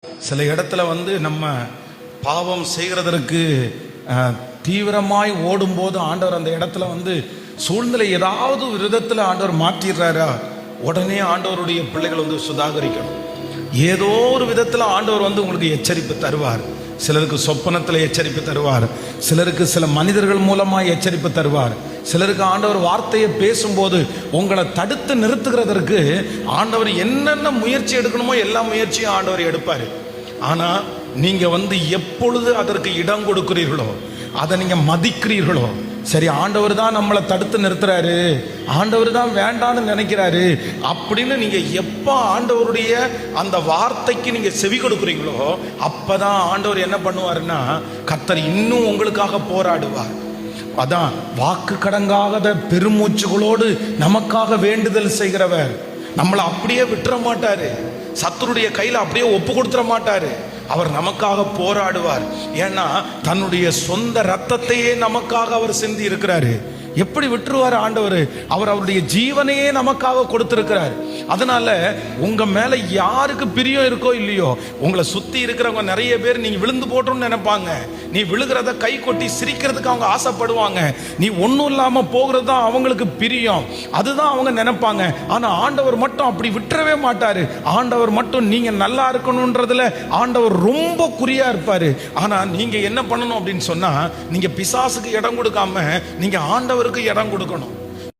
சில இடத்துல நம்ம பாவம் செய்கிறதற்கு தீவிரமாய் ஓடும்போது ஆண்டவர் அந்த இடத்துல சூழ்நிலை ஏதாவது விதத்தில் ஆண்டவர் மாற்றிடுறாரா, உடனே ஆண்டவருடைய பிள்ளைகள் சுதாகரிக்கணும். ஏதோ ஒரு விதத்தில் ஆண்டவர் உங்களுக்கு எச்சரிப்பு தருவார். சிலருக்கு சொப்பனத்தில் எச்சரிப்பு தருவார், சிலருக்கு சில மனிதர்கள் மூலமாக எச்சரிப்பு தருவார், சிலருக்கு ஆண்டவர் வார்த்தையை பேசும்போது உங்களை தடுத்து நிறுத்துகிறதற்கு ஆண்டவர் என்னென்ன முயற்சி எடுக்கணுமோ எல்லா முயற்சியும் ஆண்டவர் எடுப்பார். ஆனால் நீங்கள் எப்பொழுது அதற்கு இடம் கொடுக்கிறீர்களோ, அதை நீங்கள் மதிக்கிறீர்களோ, சரி ஆண்டவர் தான் நம்மளை தடுத்து நிறுத்துறாரு, ஆண்டவர் தான் வேண்டான்னு நினைக்கிறாரு அப்படின்னு நீங்க எப்ப ஆண்டவருடைய அந்த வார்த்தைக்கு நீங்க செவி கொடுக்குறீங்களோ அப்பதான் ஆண்டவர் என்ன பண்ணுவாருன்னா, கர்த்தர் இன்னும் உங்களுக்காக போராடுவார். அதான் வாக்கு கடங்காத பெருமூச்சுகளோடு நமக்காக வேண்டுதல் செய்கிறவர். நம்மளை அப்படியே விட்டுற மாட்டாரு, சத்துருடைய கையில அப்படியே ஒப்பு கொடுத்துட மாட்டாரு. அவர் நமக்காக போராடுவார். ஏன்னா தன்னுடைய சொந்த ரத்தத்தையே நமக்காக அவர் சிந்தி இருக்கிறாரு. எப்படி விட்டுருவார் ஆண்டவர்? அவர் அவருடைய ஜீவனையே நமக்காக கொடுத்திருக்கிறார். அதனால உங்க மேல யாருக்கு பிரியம் இருக்கோ இல்லையோ, உங்களை சுத்தி இருக்கிறவங்க நிறைய பேர் நீங்க விழுந்து போட்டோம்னு நினைப்பாங்க. நீ விழுகிறத கை கொட்டி சிரிக்கிறதுக்கு அவங்க ஆசைப்படுவாங்க. நீ ஒன்றும் இல்லாம போகிறது தான் அவங்களுக்கு பிரியம், அதுதான் அவங்க நினைப்பாங்க. ஆனா ஆண்டவர் மட்டும் அப்படி விட்டுறவே மாட்டாரு. ஆண்டவர் மட்டும் நீங்க நல்லா இருக்கணும்ன்றதுல ஆண்டவர் ரொம்ப குறியா இருப்பாரு. ஆனா நீங்க என்ன பண்ணணும் அப்படின்னு சொன்னா, நீங்க பிசாசுக்கு இடம் கொடுக்காம நீங்க ஆண்டவருக்கு இடம் கொடுக்கணும்.